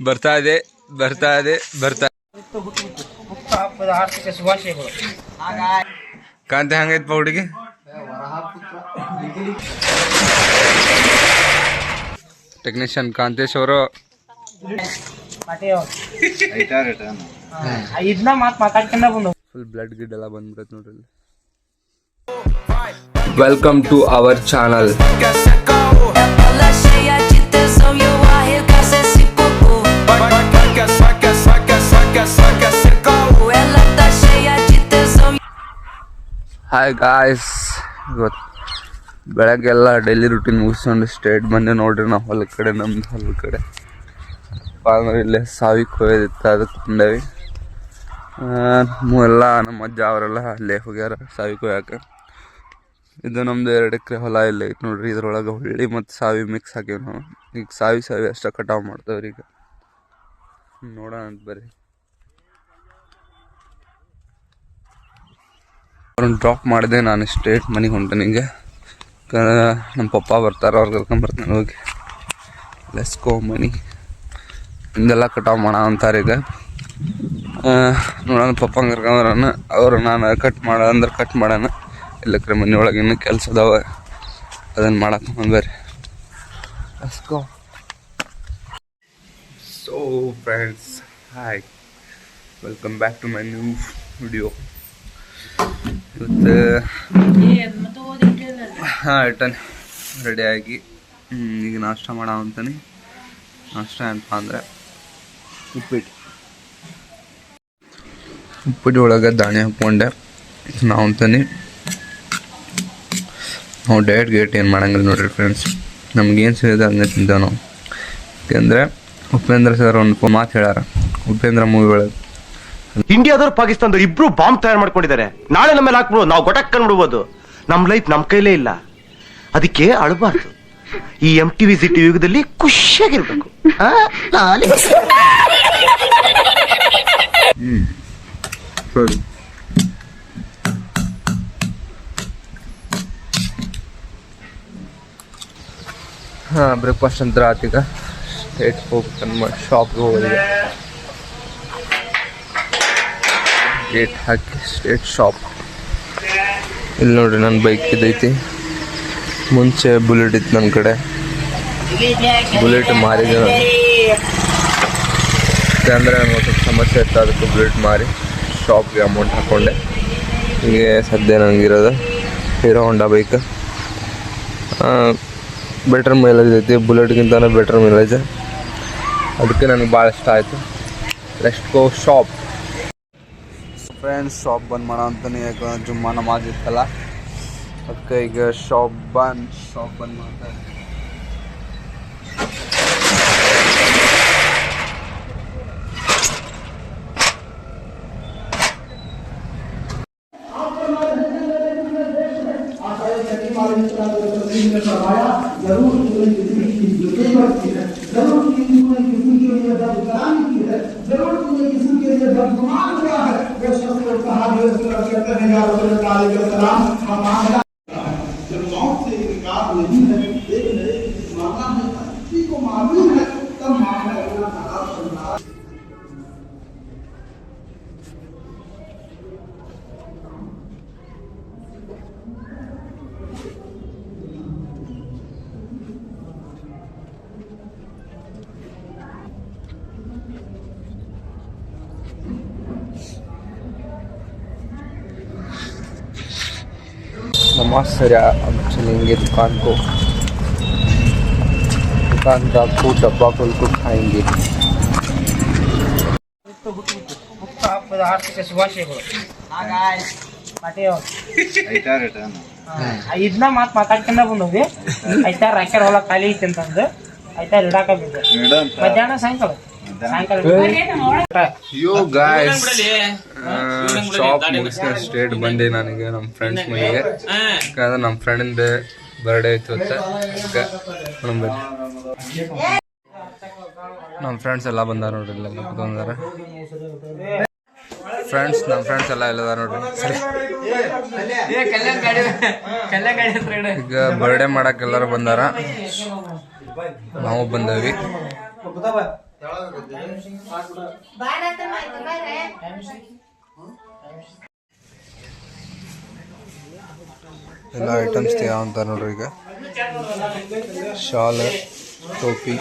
ಬರ್ತಾ ಇದೆ ಕಾಂತಿ ಹಂಗೈತಪ್ಪ ಹುಡುಗಿ. ಟೆಕ್ನಿಷಿಯನ್ ಕಾಂತೇಶ್ ಅವರು ಫುಲ್ ಬ್ಲಡ್ ಗಿಡ್ ಎಲ್ಲ ಬಂದ್ಬಿಡತ್ ನೋಡ್ರಿ. Welcome to our channel. Hi guys, ಇವತ್ತು ಬೆಳಗ್ಗೆಲ್ಲ ಡೈಲಿ ರೂಟೀನ್ ಮುಗಿಸ್ಕೊಂಡು ಸ್ಟೇಟ್ ಬಂದೆ ನೋಡ್ರಿ. ನಾವು ಹೊಲ ಕಡೆ, ನಮ್ದು ಹೊಲ ಕಡೆ ಅಂದ್ರೆ ಇಲ್ಲೇ ಸಾವಿಗೆ ಹೋಯೋದಿತ್ತು, ಅದಕ್ಕೆ ಬಂದೇವಿ. ಎಲ್ಲ ನಮ್ಮ ಅಜ್ಜ ಅವರೆಲ್ಲ ಅಲ್ಲೇ ಹೋಗ್ಯಾರ ಸಾವಿಗೆ ಹೋಯಾಕ. ಇದು ನಮ್ಮದು 2 ಎಕರೆ ಹೊಲ ಇಲ್ಲ ಐತೆ ನೋಡ್ರಿ. ಇದ್ರೊಳಗೆ ಹುಳ್ಳಿ ಮತ್ತು ಸಾವಿ ಮಿಕ್ಸ್ ಹಾಕೀವಿ ನಾವು. ಈಗ ಸಾವಿ ಅಷ್ಟೇ ಕಟಾವು ಮಾಡ್ತೇವ್ರಿ. ಈಗ ನೋಡೋಣ ಅಂತ ಬರ್ರಿ. ಅವ್ರನ್ನ ಡ್ರಾಪ್ ಮಾಡಿದೆ, ನಾನು ಸ್ಟ್ರೇಟ್ ಮನೆಗೆ ಹೊಂಟೇನೆ. ಹಿಂಗೆ ನಮ್ಮ ಪಪ್ಪ ಬರ್ತಾರೆ, ಅವ್ರು ಕರ್ಕೊಂಬರ್ತಾನೆ. ಹೋಗಿ ಲೆಟ್ಸ್ ಗೋ ಮನಿ. ಹಿಂದೆಲ್ಲ ಕಟಾವು ಮಾಡೋ ಅಂತಾರೆ. ಈಗ ನೋಡೋಣ, ಪಪ್ಪ ಕರ್ಕೊಂಬರೋಣ. ಅವರು ನಾನು ಕಟ್ ಮಾಡೋಣ. ಇಲ್ಲಕ್ರೆ ಮನೆಯೊಳಗೆ ಇನ್ನೂ ಕೆಲಸ ಅದಾವ, ಅದನ್ನು ಮಾಡಕ್ಕೆ ಬಂದ್ಬರ್ರಿ. Let's go. So friends, hi, welcome back to my new video. ಇವತ್ತು ಇಟ್ಟನೆ ರೆಡಿಯಾಗಿ ಈಗ ನಾಷ್ಟ ಮಾಡೋ ಅಂತಾನೆ. ನಾಷ್ಟ ಏನಪ್ಪ ಅಂದರೆ ಉಪ್ಪಿಟ್ಟು ಒಳಗೆ ದಾಣಿ ಹಾಕ್ಕೊಂಡೆ ನಾವು ಅಂತಾನೆ. ನಾವು ಡಯಟ್ ಏನು ಮಾಡಂಗಿಲ್ಲ ನೋಡ್ರಿ ಫ್ರೆಂಡ್ಸ್. ನಮ್ಗೇನು ಸಿಗುತ್ತೆ ಹಂಗೆ ತಿಂತೇವೆ ನಾವು. ಯಾಕೆಂದರೆ ಉಪೇಂದ್ರ ಸರ್ ಒಂದು ಮಾತು ಹೇಳ್ಯಾರ, ಉಪೇಂದ್ರ ಮೂವಿ ಒಳಗೆ, ಇಂಡಿಯಾದವ್ರು ಪಾಕಿಸ್ತಾನದವ್ರು ಇಬ್ರು ಬಾಂಬ್ ತಯಾರು ಮಾಡ್ಕೊಂಡಿದ್ದಾರೆ. ನಾಳೆ ನಮ್ಮ ಮೇಲೆ ಹಾಕ್ಬಿಡ್ಬೋದು, ನಾವು ಗೊಟಕ್ ಬಿಡ್ಬೋದು. ನಮ್ ಲೈಫ್ ನಮ್ ಕೈಲೇ ಇಲ್ಲ, ಅದಕ್ಕೆ ಅಳಬಾರ್ದು. ಈ MTV ಸಿಟಿ ಯುಗದಲ್ಲಿ ಖುಷಿಯಾಗಿರ್ಬೇಕು. ಸರಿ. ಬ್ರೇಕ್ಫಾಸ್ಟ್ ಅಂತ ಆತೀಗ ಸ್ಟೇಟ್ ಹೋಗ್ಬೇಕು, ಶಾಪ್ಗೆ ಹೋಗೋದಿದೆ. ಗೇಟ್ ಹಾಕಿ ಸ್ಟೇಟ್ ಶಾಪ್. ಇಲ್ಲಿ ನೋಡ್ರಿ, ನನ್ನ ಬೈಕ್ ಇದೈತಿ. ಮುಂಚೆ ಬುಲೆಟ್ ಇತ್ತು ನನ್ನ ಕಡೆ, ಬುಲೆಟ್ ಮಾರಿದೆ ನಾನು. ಯಾಕಂದರೆ ನನಗೆ ಸ್ವಲ್ಪ ಸಮಸ್ಯೆ ಇತ್ತು, ಅದಕ್ಕೆ ಬುಲೆಟ್ ಮಾರಿ ಶಾಪ್ಗೆ ಅಮೌಂಟ್ ಹಾಕ್ಕೊಂಡೆ. ಹೀಗೆ ಸದ್ಯ ನನಗಿರೋದು hero Honda bike. Better mileage ಐತಿ, ಬುಲೆಟ್ಗಿಂತಲೂ ಬೆಟರ್ ಮೈಲೇಜ್. ಅದಕ್ಕೆ ನನಗೆ ಭಾಳ ಇಷ್ಟ ಆಯಿತು. Let's go shop. Friends, shop ಬಂದ್ ಮಾಡೋ ಅಂತಾನೆ. ಯಾಕಂದ್ರೆ ಜುಮ್ಮಾ ನಮಾಜ್ ಇತ್ತಲ್ಲ, ಅದಕ್ಕೆ ಈಗ ಶಾಪ್ ಬಂದ್ ಮಾಡ್ತಾರೆ. नमाज से अब चलेंगे दुकान का डब्बा खोल को खाएंगे. ಇದನ್ನ ಮಾತಾಡ್ಕೊಂಡ ಬಂದವಿ. ಆಯ್ತಾ ರಾಕ್ಯಾರ ಹೊಲ ಖಾಲಿ ಐತಿ ಅಂತಂದು ಆಯ್ತಾ ಇಡಾಕ ಬಿದ್ದು ಮಧ್ಯಾಹ್ನ ಸಾಯಂಕಾಲ ಯೋ ಗಾಯ್ಸ್, ಶಾಪ್ ಮುಗಿಸ್ಕೊಂಡು ಸ್ಟೇಟ್ ಬಂದೆ ನನಗೆ ನಮ್ಮ ಫ್ರೆಂಡ್ಸ್ ಮನೆಗೆ. ಯಾಕಂದ್ರೆ ನಮ್ಮ ಫ್ರೆಂಡಿಂದ ಬರ್ಡೇ ಇತ್ತು ಅಂತ. ನಮ್ಮ ಫ್ರೆಂಡ್ಸ್ ಎಲ್ಲ ಬಂದಾರ ನೋಡ್ರಿ, ಎಲ್ಲ ಕುತ್ಕೊಂಡಾರ ಫ್ರೆಂಡ್ಸ್. ನಮ್ಮ ಫ್ರೆಂಡ್ಸ್ ಎಲ್ಲ ಎಲ್ಲದಾರ ನೋಡ್ರಿ. ಈಗ ಬರ್ಡೇ ಮಾಡಕ್ಕೆ ಎಲ್ಲರೂ ಬಂದಾರ, ನಾವು ಬಂದೇವಿ. ಎಲ್ಲ ಐಟಮ್ಸ್ ಯಾವ ಅಂತ ನೋಡ್ರಿ. ಈಗ ಶಾಲ್, ಟೋಪಿ,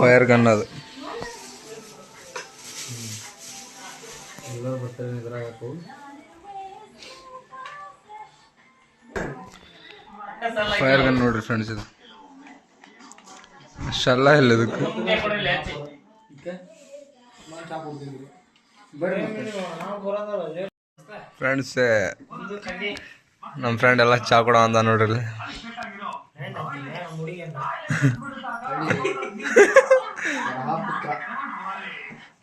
ಫೈರ್ ಗನ್ ಅದು ಫೈರ್ ಗನ್ ನೋಡ್ರಿ ಫ್ರೆಂಡ್ಸ್. ಇದು ಅಷ್ಟೆಲ್ಲ ಇಲ್ಲ ಇದಕ್ಕೆ. ಫ್ರೆಂಡ್ಸ್ ನಮ್ಮ ಫ್ರೆಂಡ್ ಎಲ್ಲ ಚಾ ಕೊಡೋ ಅಂದ ನೋಡ್ರಿ.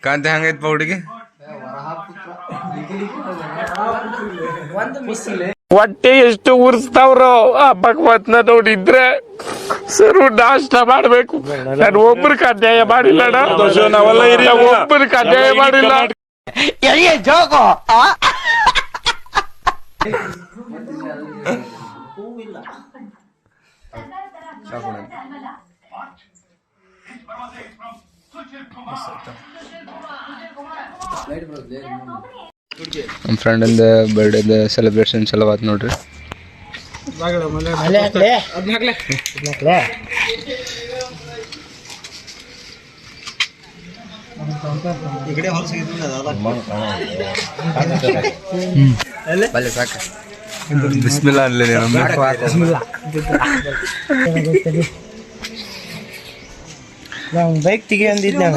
ಕಾಂತಿ ಹಂಗೈತಪ್ಪ ಹುಡುಗಿ. ಹೊಟ್ಟೆ ಎಷ್ಟು ಉರ್ಸ್ತಾವ್ರೋ ಆ ಭಗವತ್ನ ನೋಡಿದ್ರೆ ಸರು ನಾಷ್ಟ ಮಾಡ್ಬೇಕು. ನಾನು ಒಬ್ಬರಿಗೆ ಅನ್ಯಾಯ ಮಾಡಿಲ್ಲ, ಒಬ್ಬರಿಗೆ ಅನ್ಯಾಯ ಮಾಡಿಲ್ಲ. ನಮ್ಮ ಫ್ರೆಂಡಿಂದ ಬರ್ಡೇದ ಸೆಲೆಬ್ರೇಷನ್ ಚಲೋ ಆಯ್ತು ನೋಡ್ರಿ. ಸಾಕು ಬಿಸ್ಮಿಲ್ಲಾ ಅನ್ಲಿ ಬೈಕ್ ತೆಗಿ ಅಂದಿದ್ದೆ.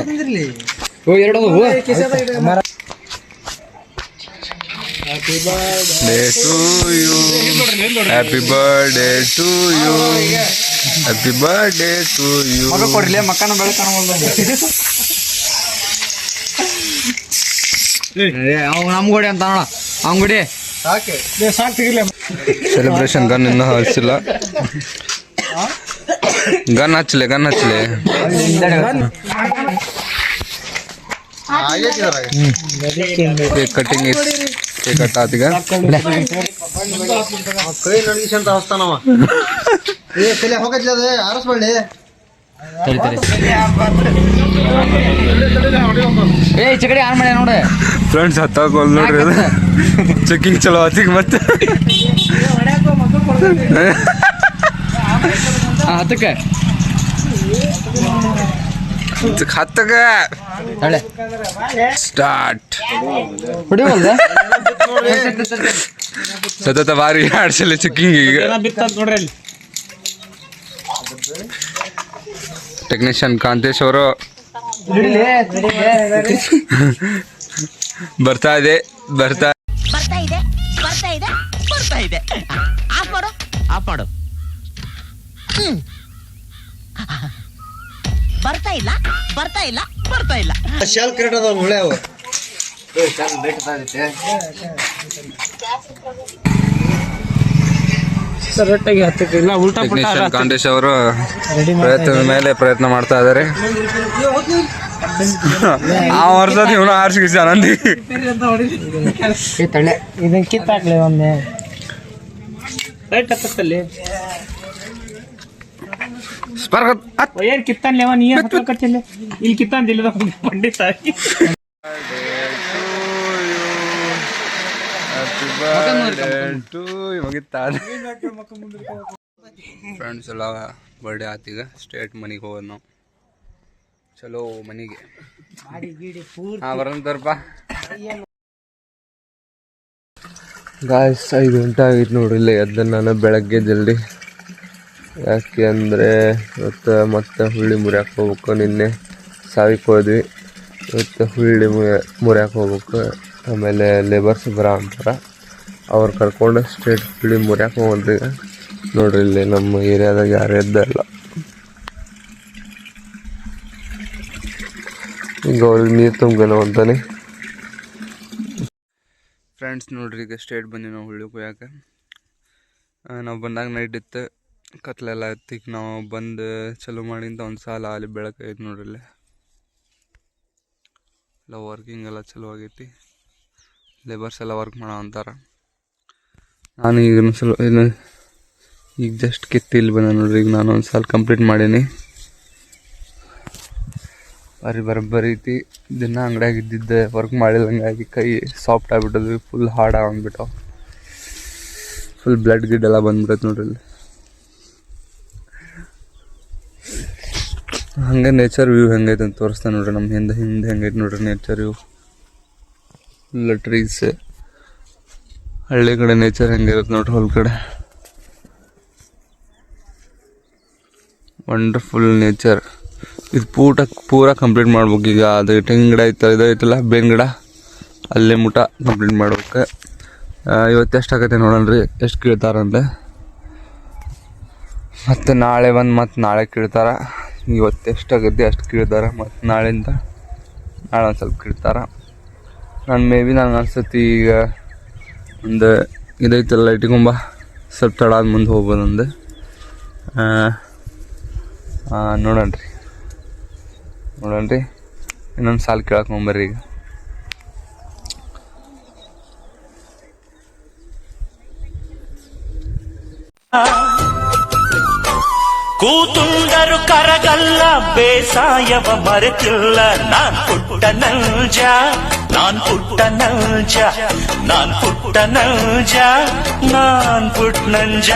Happy birthday to you. Happy birthday to you. Happy birthday to you. ಮಗ ಕೊಡ್ಲಿ ಮಕ್ಕನ ಬೆಳಕನ ನಮ್ಗೋಡಿ ಅಂತ ನೋಡ ಅಂಗುಡಿ ಸೆಲೆಬ್ರೇಷನ್ ಗನ್ ಇನ್ನೂ ಹಚ್ಚಿಲ್ಲ. ಗನ್ ಹಚ್ಚಲೆ ಕೇಕ್ ಕಟಿಂಗ್ ಕೇಕ್ ಕಟ್ ಆತೀಗ. ಫ್ರೆಂಡ್ಸ್ ಹತ್ತಾಕೋಲ್ ನೋಡ್ರಿ, ಅದು ಚೆಕಿಂಗ್ ಚಲೋ ಆತೀಗ ಮತ್ತೆ ಹತ್ತಕ್ಕೆ ಸ್ಟಾರ್ಟ್. ಸತತ ಬಾರಿ ಆಡ್ಸಲ್ಲ ಚೆಕಿಂಗ್. ಈಗ ಟೆಕ್ನಿಷಿಯನ್ ಕಾಂತೇಶ್ ಅವರು ಬರ್ತಾ ಇದೆ. ಬರ್ತಾ ಇಲ್ಲ ಶಾಲ್ ಕರೆಕ್ಟ್ ಅದಾವ ಒಳ್ಳೆ ಅವ. ಟೆಕ್ನಿಷಿಯನ್ ಕಾಂತೇಶ್ ಅವರು ಪ್ರಯತ್ನದ ಮೇಲೆ ಪ್ರಯತ್ನ ಮಾಡ್ತಾ ಇದ್ದಾರೆ. ಆ ವರ್ಷದ ಇವನು ಆರ್ಸಿಗಿಸಿ ಆನಂದಿ ಇದನ್ನ ಕಿತ್ತಾಕ್ಲಿ ಒಮ್ಮೆ ರೈಟ್ ಹತ್ತಲ್ಲಿ ಏನ್ ಕಿತ್ತಾನ್ಲೇವ ನೀ ಹತ್ತಕತ್ತಿಲ್ಲ ಇಲ್ಲಿ ಕಿತ್ತಂದಿಲ್ಲ ಪಂಡಿತ. ಫ್ರೆಂಡ್ಸ್ ಎಲ್ಲ ಬರ್ಡೇ ಆತೀಗ ಸ್ಟ್ರೇಟ್ ಮನೆಗೆ ಹೋಗೋದು ನಾವು. ಚಲೋ ಮನೆಗೆ ಬರಂತಾರಪ್ಪ. ಗಾಯ್ಸ್ 5 ಗಂಟೆ ಆಗಿತ್ತು ನೋಡ್ರಿ. ಇಲ್ಲ ಎದ್ದು ನಾನು ಬೆಳಗ್ಗೆ ಜಲ್ದಿ, ಯಾಕೆ ಅಂದರೆ ಮತ್ತೆ ಹುಳ್ಳಿ ಮುರಿಯಕ್ಕೆ ಹೋಗ್ಬೇಕು. ನಿನ್ನೆ ಸಾವಿಗೆ ಹೋದ್ವಿ, ಇವತ್ತು ಹುಳ್ಳಿ ಮುರಿಯಕ್ಕೆ ಹೋಗ್ಬೇಕು. ಆಮೇಲೆ ಲೇಬರ್ಸ್ ಬರೋ ಅಂತಾರೆ, ಅವ್ರು ಕರ್ಕೊಂಡು ಸ್ಟ್ರೇಟ್ ಹುಳ್ಳಿ ಮುರಿಯಕ್ಕೆ ಹೋಗಲ್ರಿ. ಈಗ ನೋಡ್ರಿ ಇಲ್ಲಿ ನಮ್ಮ ಏರಿಯಾದಾಗ ಯಾರು ಎದ್ದಲ್ಲ. ಈಗ ಅವ್ರಿಗೆ ನೀರು ತುಂಬ್ಕನೋ ಅಂತಾನೆ. ಫ್ರೆಂಡ್ಸ್ ನೋಡ್ರಿ, ಈಗ ಸ್ಟ್ರೇಟ್ ಬಂದ್ವಿ ನಾವು ಹುಳ್ಳಿ ಕೊಯ್ಯಾಕೆ. ನಾವು ಬಂದಾಗ ನೈಟ್ ಇತ್ತು, ಕತ್ಲೆಲ್ಲ ಇತ್ತು. ಈಗ ನಾವು ಬಂದು ಚಲೋ ಮಾಡಿಂತ ಒಂದು ಸಾಲ ಅಲ್ಲಿ ಬೆಳಕು ಐತೆ ನೋಡ್ರಿ. ಇಲ್ಲಿ ಎಲ್ಲ ವರ್ಕಿಂಗ್ ಎಲ್ಲ ಚಲೋ ಆಗೈತಿ. ಲೇಬರ್ಸ್ ಎಲ್ಲ ವರ್ಕ್ ಮಾಡೋ ಅಂತಾರೆ. ನಾನು ಈಗ ಜಸ್ಟ್ ಕಿತ್ತು ಇಲ್ಲಿ ಬಂದೆ ನೋಡ್ರಿ. ಈಗ ನಾನು ಒಂದು ಸಾಲ ಕಂಪ್ಲೀಟ್ ಮಾಡೀನಿ. ಭಾರಿ ಬರೋಬ್ಬರಿ ಐತಿ. ದಿನ ಅಂಗಡಿಯಾಗ ಇದ್ದಿದ್ದೆ ವರ್ಕ್ ಮಾಡಿದಂಗಾಗಿ ಕೈ ಸಾಫ್ಟ್ ಆಗಿಬಿಟ್ಟದ್ವಿ, ಫುಲ್ ಹಾರ್ಡ್ ಆಗ್ಬಿಟ್ಟು ಫುಲ್ ಬ್ಲಡ್ ಗಿಡ್ ಎಲ್ಲ ಬಂದ್ಬಿಟ್ಟೈತೆ ನೋಡ್ರಿ ಇಲ್ಲಿ. ಹಂಗೆ ನೇಚರ್ ವ್ಯೂ ಹೆಂಗೈತೆ ಅಂತ ತೋರಿಸ್ತಾನೆ ನೋಡ್ರಿ. ನಮ್ಮ ಹಿಂದೆ ಹೆಂಗೈತೆ ನೋಡ್ರಿ ನೇಚರ್ ವ್ಯೂ, ಫುಲ್ ಟ್ರೀಸ್. ಹಳ್ಳಿ ಕಡೆ ನೇಚರ್ ಹೆಂಗಿರುತ್ತೆ ನೋಡ್ರಿ, ಹೊಲ ಕಡೆ ವಂಡರ್ಫುಲ್ ನೇಚರ್. ಇದು ಪೂರ ಕಂಪ್ಲೀಟ್ ಮಾಡ್ಬೇಕು ಈಗ. ಅದು ತೆಂಗಿನ ಗಿಡ ಇದೈತಲ್ಲ ಬೇವಿನ ಗಿಡ, ಅಲ್ಲೇ ಮುಟ ಕಂಪ್ಲೀಟ್ ಮಾಡ್ಬೇಕು. ಇವತ್ತು ಎಷ್ಟು ಆಗತ್ತೆ ನೋಡೋಣ್ರಿ, ಎಷ್ಟು ಕೀಳ್ತಾರಂತೆ. ಮತ್ತು ನಾಳೆ ಮತ್ತು ನಾಳೆ ಕೀಳ್ತಾರ. ಇವತ್ತು ಎಷ್ಟಾಗುತ್ತೆ ಅಷ್ಟು ಕೀಳ್ತಾರೆ, ಮತ್ತು ನಾಳೆ ಒಂದು ಸ್ವಲ್ಪ ಕೀಳ್ತಾರೆ. ನಾನು ಅನ್ಸತ್ತಿ ಈಗ ಒಂದು ಇದೈತಲ್ಲ ಇಟ್ಕೊಂಬ ಸ್ವಲ್ಪ ತಡ ಆದ ಮುಂದೆ ಹೋಗ್ಬೋದು ಒಂದು ನೋಡೋಣ್ರಿ ಇನ್ನೊಂದು ಸಾಲ ಕೇಳಕೊಂಬರ್ರಿ ಈಗ. ಕೂತುಂಡರು ಕರಗಲ್ಲ ಬೇಸಾಯವ ಮರೆತಿಲ್ಲ ನಾನ್ ಪುಟ್ಟ ನಲ್ಜ ನಾನ್ ಪುಟ್ಟ ನಂಜ